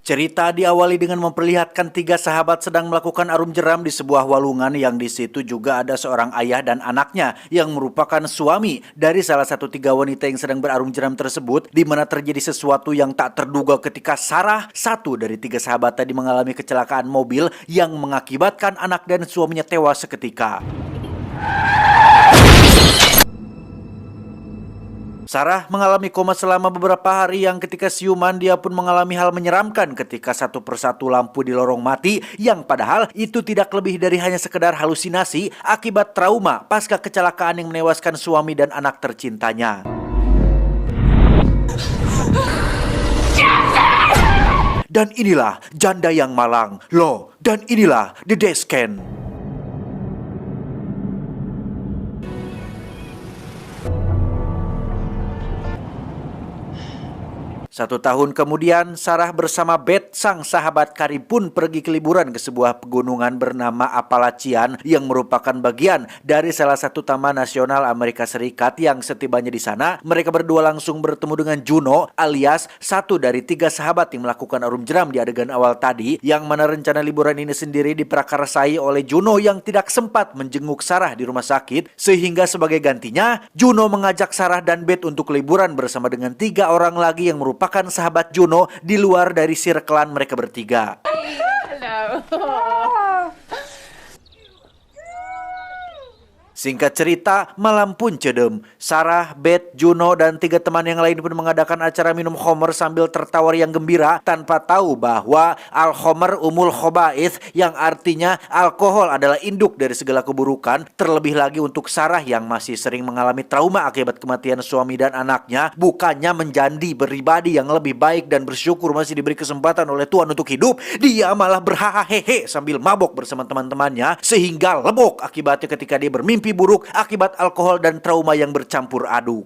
Cerita diawali dengan memperlihatkan tiga sahabat sedang melakukan arum jeram di sebuah walungan yang di situ juga ada seorang ayah dan anaknya yang merupakan suami dari salah satu tiga wanita yang sedang berarum jeram tersebut, di mana terjadi sesuatu yang tak terduga ketika Sarah, satu dari tiga sahabat tadi, mengalami kecelakaan mobil yang mengakibatkan anak dan suaminya tewas seketika. Sarah mengalami koma selama beberapa hari yang ketika siuman dia pun mengalami hal menyeramkan ketika satu persatu lampu di lorong mati yang padahal itu tidak lebih dari hanya sekedar halusinasi akibat trauma pasca kecelakaan yang menewaskan suami dan anak tercintanya. Dan inilah janda yang malang. Loh, dan inilah The Dashcam. 1 tahun kemudian, Sarah bersama Beth, sang sahabat karib pun pergi ke liburan ke sebuah pegunungan bernama Appalachian yang merupakan bagian dari salah satu taman nasional Amerika Serikat. Yang setibanya di sana, mereka berdua langsung bertemu dengan Juno alias satu dari tiga sahabat yang melakukan arum jeram di adegan awal tadi, yang mana rencana liburan ini sendiri diprakarsai oleh Juno yang tidak sempat menjenguk Sarah di rumah sakit, sehingga sebagai gantinya, Juno mengajak Sarah dan Beth untuk liburan bersama dengan tiga orang lagi yang merupakan sahabat Juno di luar dari sirkelan mereka bertiga. Hello. Singkat cerita, malam pun cedem. Sarah, Beth, Juno, dan tiga teman yang lain pun mengadakan acara minum khamr sambil tertawa yang gembira tanpa tahu bahwa al-khamr umul khobaith, yang artinya alkohol adalah induk dari segala keburukan. Terlebih lagi untuk Sarah yang masih sering mengalami trauma akibat kematian suami dan anaknya, bukannya menjadi pribadi yang lebih baik dan bersyukur masih diberi kesempatan oleh Tuhan untuk hidup, dia malah berhahaha sambil mabok bersama teman-temannya sehingga lebok akibatnya ketika dia bermimpi buruk akibat alkohol dan trauma yang bercampur aduk.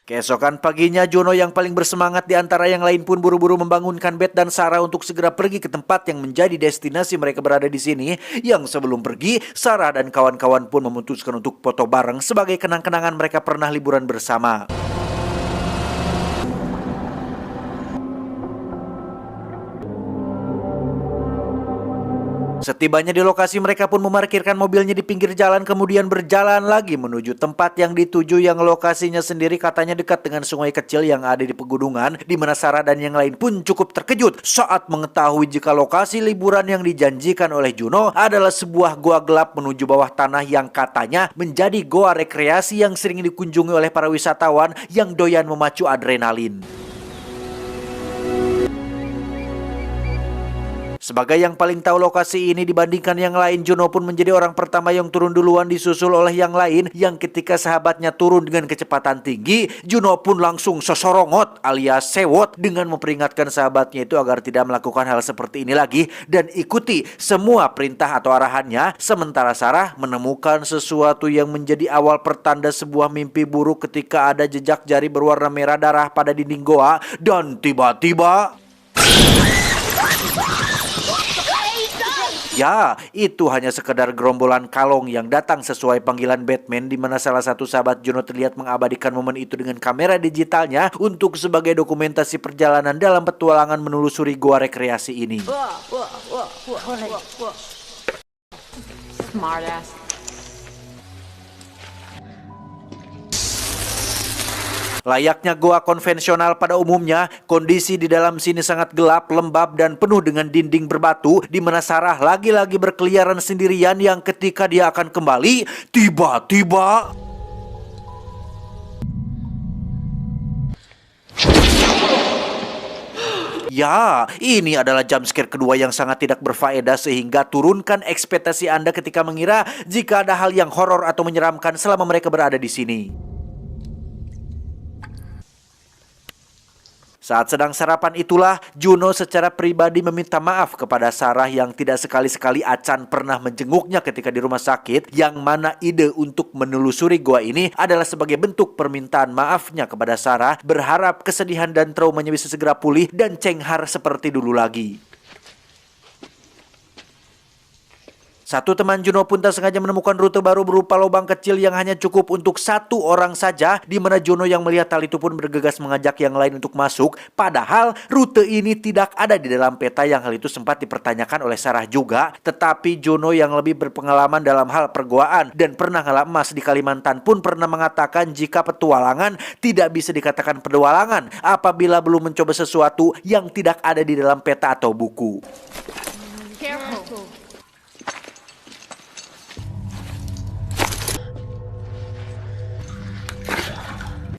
Keesokan paginya, Juno yang paling bersemangat di antara yang lain pun buru-buru membangunkan Beth dan Sarah untuk segera pergi ke tempat yang menjadi destinasi mereka berada di sini. Yang sebelum pergi, Sarah dan kawan-kawan pun memutuskan untuk foto bareng sebagai kenang-kenangan mereka pernah liburan bersama. Setibanya di lokasi, mereka pun memarkirkan mobilnya di pinggir jalan, kemudian berjalan lagi menuju tempat yang dituju, yang lokasinya sendiri katanya dekat dengan sungai kecil yang ada di pegunungan, di mana Sarah dan yang lain pun cukup terkejut saat mengetahui jika lokasi liburan yang dijanjikan oleh Juno adalah sebuah goa gelap menuju bawah tanah yang katanya menjadi goa rekreasi yang sering dikunjungi oleh para wisatawan yang doyan memacu adrenalin. Sebagai yang paling tahu lokasi ini dibandingkan yang lain, Juno pun menjadi orang pertama yang turun duluan, disusul oleh yang lain, yang ketika sahabatnya turun dengan kecepatan tinggi, Juno pun langsung sosorongot alias sewot dengan memperingatkan sahabatnya itu agar tidak melakukan hal seperti ini lagi dan ikuti semua perintah atau arahannya. Sementara Sarah menemukan sesuatu yang menjadi awal pertanda sebuah mimpi buruk ketika ada jejak jari berwarna merah darah pada dinding goa, dan tiba-tiba... Ya, itu hanya sekedar gerombolan kalong yang datang sesuai panggilan Batman, di mana salah satu sahabat Juno terlihat mengabadikan momen itu dengan kamera digitalnya untuk sebagai dokumentasi perjalanan dalam petualangan menelusuri goa rekreasi ini. Smart ass. Layaknya goa konvensional pada umumnya, kondisi di dalam sini sangat gelap, lembab, dan penuh dengan dinding berbatu, di mana Sarah lagi-lagi berkeliaran sendirian yang ketika dia akan kembali, tiba-tiba... Ya, ini adalah jumpscare kedua yang sangat tidak berfaedah, sehingga turunkan ekspektasi Anda ketika mengira jika ada hal yang horor atau menyeramkan selama mereka berada di sini. Saat sedang sarapan itulah, Juno secara pribadi meminta maaf kepada Sarah yang tidak sekali-sekali acan pernah menjenguknya ketika di rumah sakit, yang mana ide untuk menelusuri goa ini adalah sebagai bentuk permintaan maafnya kepada Sarah, berharap kesedihan dan traumanya bisa segera pulih dan cenghar seperti dulu lagi. Satu teman Juno pun tak sengaja menemukan rute baru berupa lubang kecil yang hanya cukup untuk satu orang saja, di mana Juno yang melihat hal itu pun bergegas mengajak yang lain untuk masuk. Padahal rute ini tidak ada di dalam peta, yang hal itu sempat dipertanyakan oleh Sarah juga. Tetapi Juno yang lebih berpengalaman dalam hal pergoaan dan pernah ngalap emas di Kalimantan pun pernah mengatakan jika petualangan tidak bisa dikatakan petualangan apabila belum mencoba sesuatu yang tidak ada di dalam peta atau buku. Careful.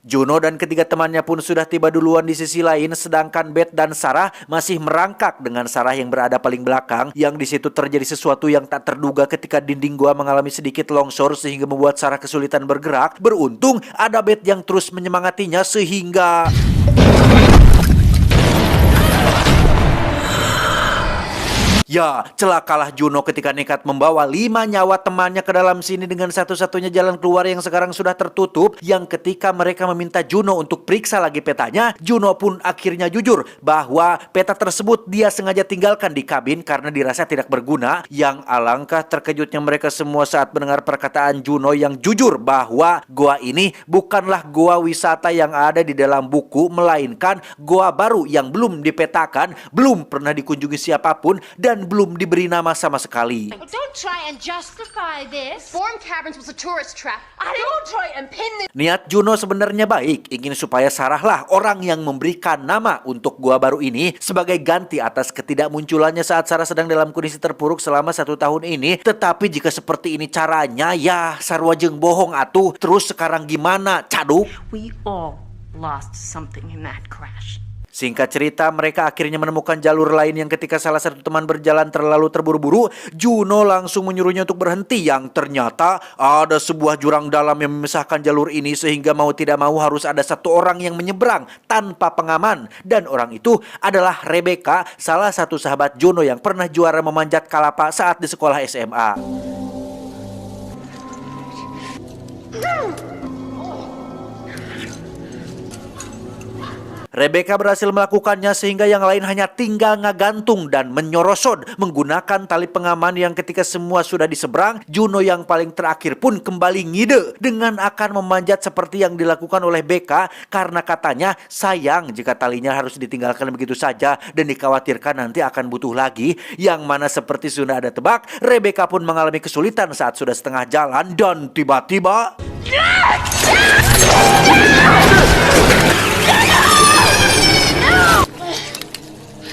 Juno dan ketiga temannya pun sudah tiba duluan di sisi lain, sedangkan Beth dan Sarah masih merangkak dengan Sarah yang berada paling belakang, yang di situ terjadi sesuatu yang tak terduga ketika dinding gua mengalami sedikit longsor sehingga membuat Sarah kesulitan bergerak. Beruntung ada Beth yang terus menyemangatinya sehingga ya, celakalah Juno ketika nekat membawa 5 nyawa temannya ke dalam sini dengan satu-satunya jalan keluar yang sekarang sudah tertutup, yang ketika mereka meminta Juno untuk periksa lagi petanya, Juno pun akhirnya jujur bahwa peta tersebut dia sengaja tinggalkan di kabin karena dirasa tidak berguna. Yang alangkah terkejutnya mereka semua saat mendengar perkataan Juno yang jujur bahwa goa ini bukanlah goa wisata yang ada di dalam buku, melainkan goa baru yang belum dipetakan, belum pernah dikunjungi siapapun, dan belum diberi nama sama sekali. Don't try and justify this. Form Caverns was a tourist trap. Don't try and pin this. Niat Juno sebenarnya baik, ingin supaya Sarah lah orang yang memberikan nama untuk gua baru ini sebagai ganti atas ketidakmunculannya saat Sarah sedang dalam kondisi terpuruk selama 1 tahun ini. Tetapi jika seperti ini caranya, ya sarua jeung bohong atuh. Terus sekarang gimana, Caduk? We all lost something in that crash. Singkat cerita, mereka akhirnya menemukan jalur lain yang ketika salah satu teman berjalan terlalu terburu-buru, Juno langsung menyuruhnya untuk berhenti, yang ternyata ada sebuah jurang dalam yang memisahkan jalur ini sehingga mau tidak mau harus ada satu orang yang menyeberang tanpa pengaman. Dan orang itu adalah Rebecca, salah satu sahabat Juno yang pernah juara memanjat kalapa saat di sekolah SMA. Rebecca berhasil melakukannya sehingga yang lain hanya tinggal ngagantung dan menyorosod menggunakan tali pengaman, yang ketika semua sudah diseberang, Juno yang paling terakhir pun kembali ngide dengan akan memanjat seperti yang dilakukan oleh Becca, karena katanya sayang jika talinya harus ditinggalkan begitu saja dan dikhawatirkan nanti akan butuh lagi, yang mana seperti sudah ada tebak, Rebecca pun mengalami kesulitan saat sudah setengah jalan dan tiba-tiba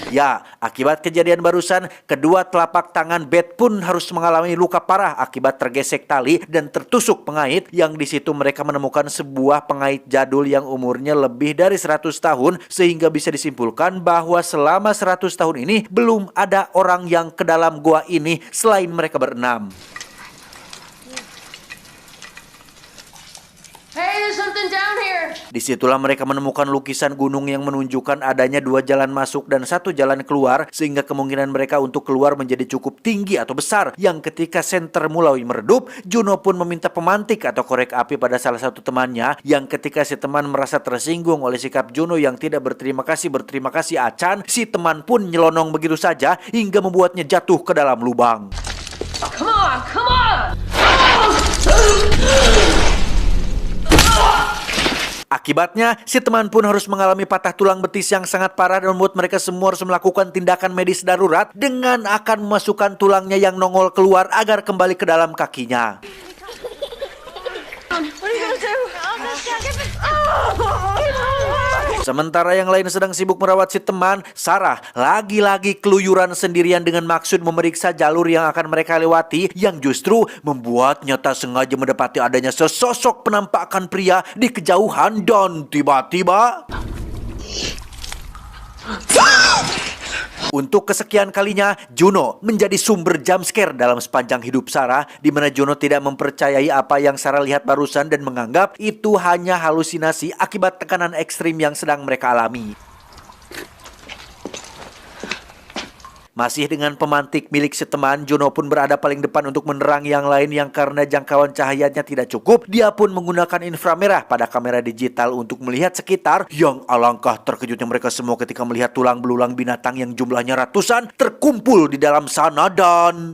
ya, akibat kejadian barusan, kedua telapak tangan Beth pun harus mengalami luka parah akibat tergesek tali dan tertusuk pengait, yang di situ mereka menemukan sebuah pengait jadul yang umurnya lebih dari 100 tahun, sehingga bisa disimpulkan bahwa selama 100 tahun ini belum ada orang yang ke dalam gua ini selain mereka berenam. Hey, there's something down here. Disitulah mereka menemukan lukisan gunung yang menunjukkan adanya 2 jalan masuk dan 1 jalan keluar, sehingga kemungkinan mereka untuk keluar menjadi cukup tinggi atau besar, yang ketika senter mulai meredup, Juno pun meminta pemantik atau korek api pada salah satu temannya, yang ketika si teman merasa tersinggung oleh sikap Juno yang tidak berterima kasih acan, si teman pun nyelonong begitu saja hingga membuatnya jatuh ke dalam lubang. Come on, come on. Akibatnya, si teman pun harus mengalami patah tulang betis yang sangat parah dan membuat mereka semua harus melakukan tindakan medis darurat dengan akan memasukkan tulangnya yang nongol keluar agar kembali ke dalam kakinya. Sementara yang lain sedang sibuk merawat si teman, Sarah lagi-lagi keluyuran sendirian dengan maksud memeriksa jalur yang akan mereka lewati, yang justru membuatnya tak sengaja mendapati adanya sesosok penampakan pria di kejauhan dan tiba-tiba untuk kesekian kalinya, Juno menjadi sumber jumpscare dalam sepanjang hidup Sarah, di mana Juno tidak mempercayai apa yang Sarah lihat barusan dan menganggap itu hanya halusinasi akibat tekanan ekstrim yang sedang mereka alami. Masih dengan pemantik milik si teman, Juno pun berada paling depan untuk menerangi yang lain, yang karena jangkauan cahayanya tidak cukup, dia pun menggunakan inframerah pada kamera digital untuk melihat sekitar. Yang alangkah terkejutnya mereka semua ketika melihat tulang belulang binatang yang jumlahnya ratusan terkumpul di dalam sana dan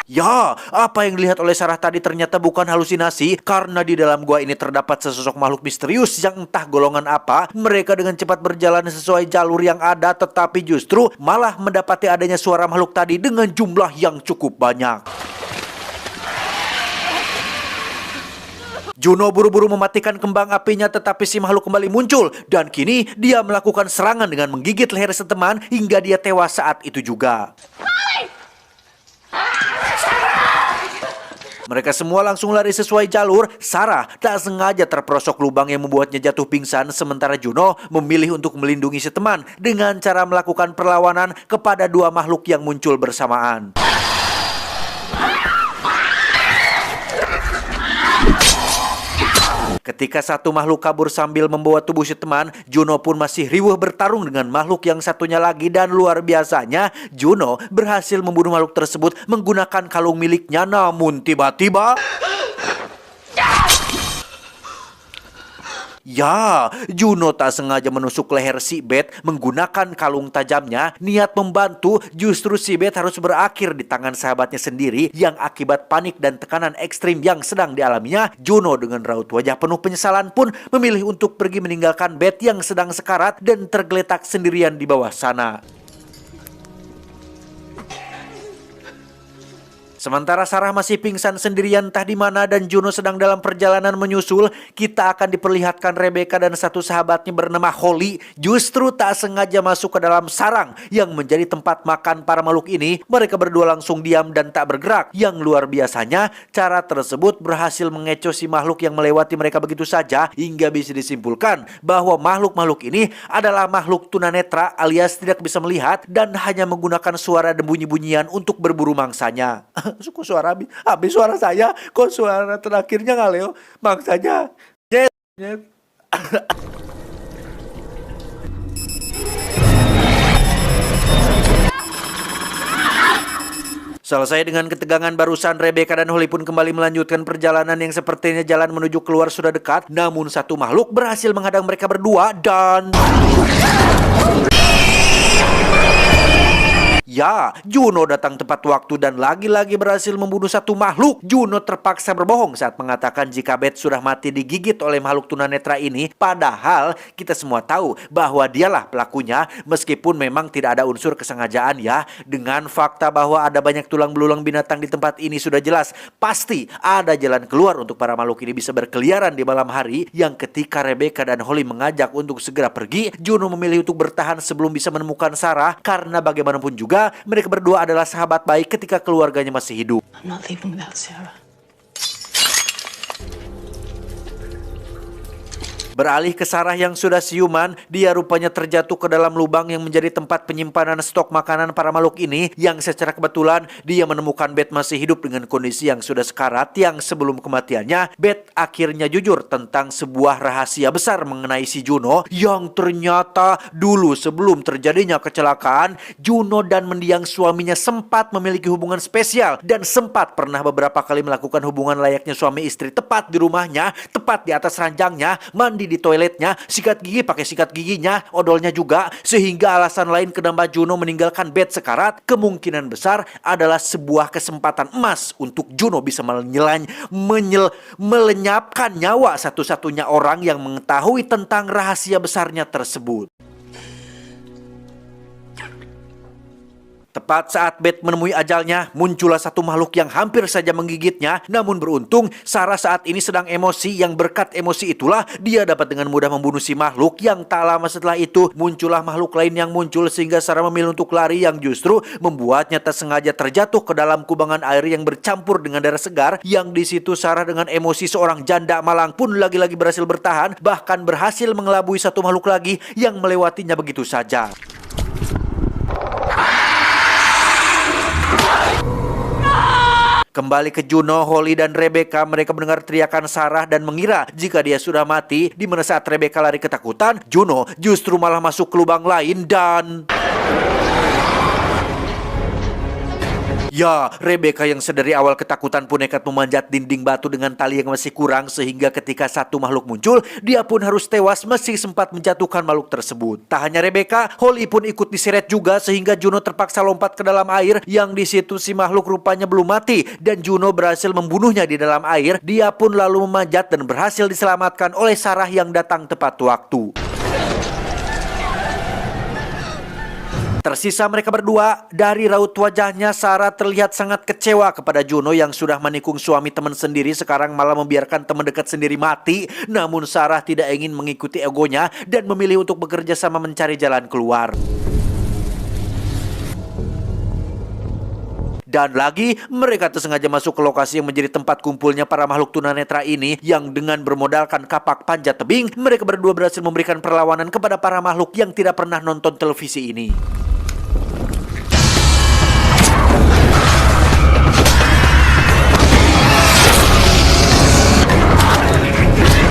Ya, apa yang dilihat oleh Sarah tadi ternyata bukan halusinasi, karena di dalam gua ini terdapat sesosok makhluk misterius yang entah golongan apa. Mereka dengan cepat berjalan sesuai jalur yang ada, tetapi justru malah mendapati adanya suara makhluk tadi dengan jumlah yang cukup banyak. Juno buru-buru mematikan kembang apinya, tetapi si makhluk kembali muncul dan kini dia melakukan serangan dengan menggigit leher seteman hingga dia tewas saat itu juga. Mereka semua langsung lari sesuai jalur. Sarah tak sengaja terperosok lubang yang membuatnya jatuh pingsan, sementara Juno memilih untuk melindungi si teman dengan cara melakukan perlawanan kepada dua makhluk yang muncul bersamaan. Ketika satu makhluk kabur sambil membawa tubuh si teman, Juno pun masih riweuh bertarung dengan makhluk yang satunya lagi, dan luar biasanya Juno berhasil membunuh makhluk tersebut menggunakan kalung miliknya. Namun tiba-tiba ya, Juno tak sengaja menusuk leher si Beth menggunakan kalung tajamnya. Niat membantu, justru si Beth harus berakhir di tangan sahabatnya sendiri yang akibat panik dan tekanan ekstrim yang sedang dialaminya. Juno dengan raut wajah penuh penyesalan pun memilih untuk pergi meninggalkan Beth yang sedang sekarat dan tergeletak sendirian di bawah sana. Sementara Sarah masih pingsan sendirian entah di mana dan Juno sedang dalam perjalanan menyusul, kita akan diperlihatkan Rebecca dan satu sahabatnya bernama Holly justru tak sengaja masuk ke dalam sarang yang menjadi tempat makan para makhluk ini. Mereka berdua langsung diam dan tak bergerak. Yang luar biasanya, cara tersebut berhasil mengecoh si makhluk yang melewati mereka begitu saja, hingga bisa disimpulkan bahwa makhluk-makhluk ini adalah makhluk tunanetra alias tidak bisa melihat dan hanya menggunakan suara dan bunyi-bunyian untuk berburu mangsanya. Kok suara habis suara saya, kok suara terakhirnya nggak Leo? Maksanya nyet. Selesai dengan ketegangan barusan, Rebecca dan Holly pun kembali melanjutkan perjalanan yang sepertinya jalan menuju keluar sudah dekat. Namun satu makhluk berhasil menghadang mereka berdua dan ya, Juno datang tepat waktu dan lagi-lagi berhasil membunuh satu makhluk. Juno terpaksa berbohong saat mengatakan jika Beth sudah mati digigit oleh makhluk tunanetra ini. Padahal kita semua tahu bahwa dialah pelakunya, meskipun memang tidak ada unsur kesengajaan ya. Dengan fakta bahwa ada banyak tulang belulang binatang di tempat ini sudah jelas pasti ada jalan keluar untuk para makhluk ini bisa berkeliaran di malam hari. Yang ketika Rebecca dan Holly mengajak untuk segera pergi, Juno memilih untuk bertahan sebelum bisa menemukan Sarah, karena bagaimanapun juga mereka berdua adalah sahabat baik ketika keluarganya masih hidup. I'm not leaving without Sarah. Beralih ke Sarah yang sudah siuman, dia rupanya terjatuh ke dalam lubang yang menjadi tempat penyimpanan stok makanan para makhluk ini, yang secara kebetulan dia menemukan Beth masih hidup dengan kondisi yang sudah sekarat. Yang sebelum kematiannya, Beth akhirnya jujur tentang sebuah rahasia besar mengenai si Juno, yang ternyata dulu sebelum terjadinya kecelakaan, Juno dan mendiang suaminya sempat memiliki hubungan spesial dan sempat pernah beberapa kali melakukan hubungan layaknya suami istri, tepat di rumahnya, tepat di atas ranjangnya, mandi di toiletnya, sikat gigi pakai sikat giginya, odolnya juga. Sehingga alasan lain kenapa Juno meninggalkan Beth sekarat kemungkinan besar adalah sebuah kesempatan emas untuk Juno bisa melenyapkan nyawa satu-satunya orang yang mengetahui tentang rahasia besarnya tersebut. Tepat saat Beth menemui ajalnya, muncullah satu makhluk yang hampir saja menggigitnya. Namun beruntung, Sarah saat ini sedang emosi, yang berkat emosi itulah dia dapat dengan mudah membunuh si makhluk. Yang tak lama setelah itu, muncullah makhluk lain yang muncul sehingga Sarah memilih untuk lari, yang justru membuatnya tak sengaja terjatuh ke dalam kubangan air yang bercampur dengan darah segar. Yang di situ Sarah dengan emosi seorang janda malang pun lagi-lagi berhasil bertahan, bahkan berhasil mengelabui satu makhluk lagi yang melewatinya begitu saja. Kembali ke Juno, Holly dan Rebecca, mereka mendengar teriakan Sarah dan mengira jika dia sudah mati. Di mana saat Rebecca lari ketakutan, Juno justru malah masuk ke lubang lain dan Ya, Rebecca yang sedari awal ketakutan pun nekat memanjat dinding batu dengan tali yang masih kurang sehingga ketika satu makhluk muncul, dia pun harus tewas meski sempat menjatuhkan makhluk tersebut. Tak hanya Rebecca, Holly pun ikut diseret juga sehingga Juno terpaksa lompat ke dalam air yang di situ si makhluk rupanya belum mati dan Juno berhasil membunuhnya di dalam air. Dia pun lalu memanjat dan berhasil diselamatkan oleh Sarah yang datang tepat waktu. Tersisa mereka berdua. Dari raut wajahnya, Sarah terlihat sangat kecewa kepada Juno yang sudah menikung suami teman sendiri, sekarang malah membiarkan teman dekat sendiri mati. Namun Sarah tidak ingin mengikuti egonya dan memilih untuk bekerja sama mencari jalan keluar. Dan lagi, mereka tersengaja masuk ke lokasi yang menjadi tempat kumpulnya para makhluk tunanetra ini, yang dengan bermodalkan kapak panjat tebing, mereka berdua berhasil memberikan perlawanan kepada para makhluk yang tidak pernah nonton televisi ini.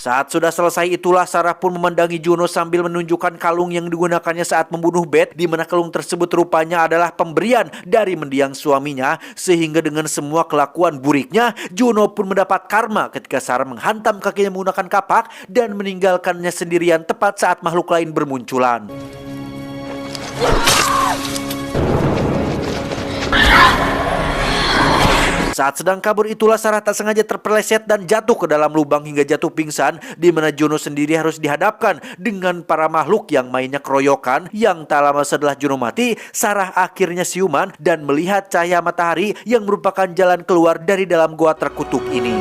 Saat sudah selesai itulah Sarah pun memandangi Juno sambil menunjukkan kalung yang digunakannya saat membunuh Beth, di mana kalung tersebut rupanya adalah pemberian dari mendiang suaminya, sehingga dengan semua kelakuan buriknya, Juno pun mendapat karma ketika Sarah menghantam kakinya menggunakan kapak dan meninggalkannya sendirian tepat saat makhluk lain bermunculan. Saat sedang kabur itulah Sarah tak sengaja terpeleset dan jatuh ke dalam lubang hingga jatuh pingsan, di mana Juno sendiri harus dihadapkan dengan para makhluk yang mainnya keroyokan. Yang tak lama setelah Juno mati, Sarah akhirnya siuman dan melihat cahaya matahari yang merupakan jalan keluar dari dalam gua terkutuk ini.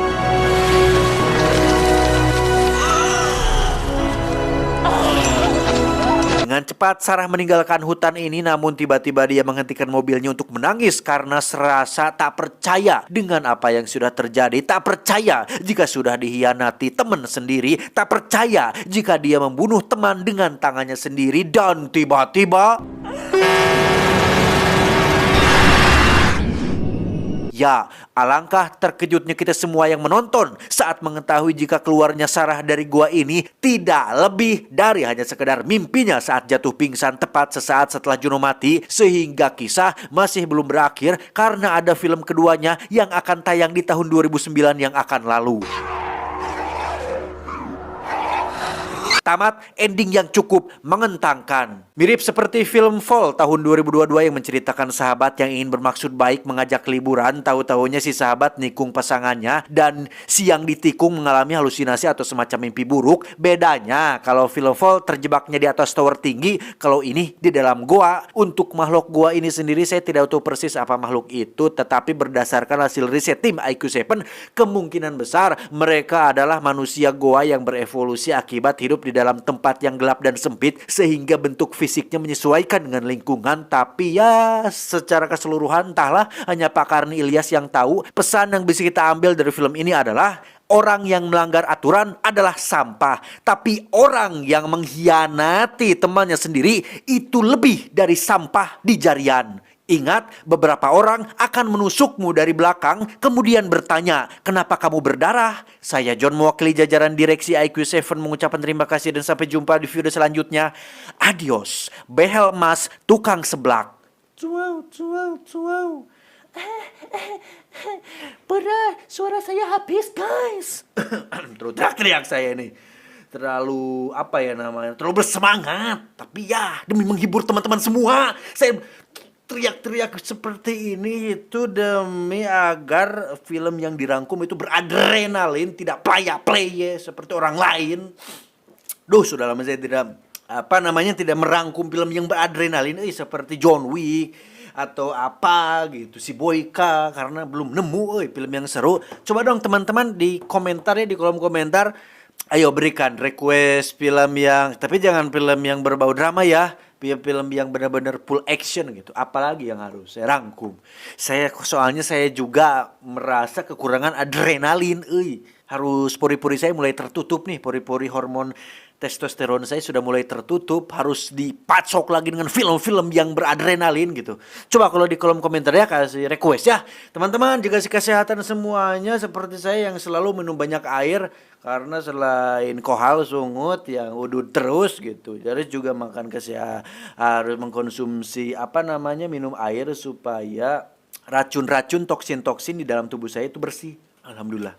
Dengan cepat Sarah meninggalkan hutan ini, namun tiba-tiba dia menghentikan mobilnya untuk menangis karena serasa tak percaya dengan apa yang sudah terjadi. Tak percaya jika sudah dihianati teman sendiri. Tak percaya jika dia membunuh teman dengan tangannya sendiri. Dan tiba-tiba... Ya, alangkah terkejutnya kita semua yang menonton saat mengetahui jika keluarnya Sarah dari gua ini tidak lebih dari hanya sekedar mimpinya saat jatuh pingsan tepat sesaat setelah Juno mati, sehingga kisah masih belum berakhir karena ada film keduanya yang akan tayang di tahun 2009 yang akan lalu. Tamat ending yang cukup mengentangkan. Mirip seperti film Fall tahun 2022 yang menceritakan sahabat yang ingin bermaksud baik mengajak liburan, tahu-tahunya si sahabat nikung pasangannya dan si yang ditikung mengalami halusinasi atau semacam mimpi buruk. Bedanya kalau film Fall terjebaknya di atas tower tinggi, kalau ini di dalam goa. Untuk makhluk goa ini sendiri saya tidak tahu persis apa makhluk itu, tetapi berdasarkan hasil riset tim IQ7, kemungkinan besar mereka adalah manusia goa yang berevolusi akibat hidup di dalam tempat yang gelap dan sempit sehingga bentuk fisiknya menyesuaikan dengan lingkungan. Tapi ya secara keseluruhan entahlah, hanya Pak Karni Ilyas yang tahu. Pesan yang bisa kita ambil dari film ini adalah orang yang melanggar aturan adalah sampah, tapi orang yang mengkhianati temannya sendiri itu lebih dari sampah di jarian. Ingat, beberapa orang akan menusukmu dari belakang, kemudian bertanya, kenapa kamu berdarah? Saya John, mewakili jajaran direksi IQ7 mengucapkan terima kasih dan sampai jumpa di video selanjutnya. Adios, behel emas tukang seblak. Cuau. Berat, suara saya habis guys. Terus teriak saya ini. Terlalu, apa ya namanya, terlalu bersemangat. Tapi ya, demi menghibur teman-teman semua, saya teriak-teriak seperti ini itu demi agar film yang dirangkum itu beradrenalin, tidak playa-playa seperti orang lain. Duh, sudah lama saya tidak tidak merangkum film yang beradrenalin seperti John Wick atau apa gitu, si Boyka, karena belum nemu film yang seru. Coba dong teman-teman di komentar ya, di kolom komentar, ayo berikan request film yang, tapi jangan film yang berbau drama ya. Film yang benar-benar full action gitu. Apalagi yang harus saya rangkum. Soalnya saya juga merasa kekurangan adrenalin. Harus pori-pori saya mulai tertutup nih. Pori-pori hormon testosteron saya sudah mulai tertutup. Harus dipacok lagi dengan film-film yang beradrenalin gitu. Coba kalau di kolom komentar ya kasih request ya. Teman-teman, jaga kesehatan semuanya seperti saya yang selalu minum banyak air. Karena selain kohal sungut yang udut terus gitu, jadi juga makan harus mengkonsumsi minum air supaya racun-racun, toksin-toksin di dalam tubuh saya itu bersih. Alhamdulillah.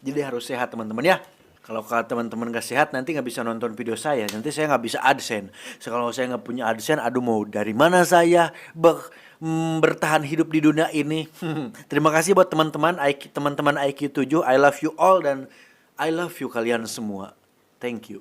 Jadi harus sehat teman-teman ya. Kalau teman-teman gak sehat nanti nggak bisa nonton video saya. Nanti saya nggak bisa AdSense. Kalau saya nggak punya AdSense, aduh mau dari mana saya bertahan hidup di dunia ini. Terima kasih buat teman-teman IQ 7. I love you all dan I love you kalian semua. Thank you.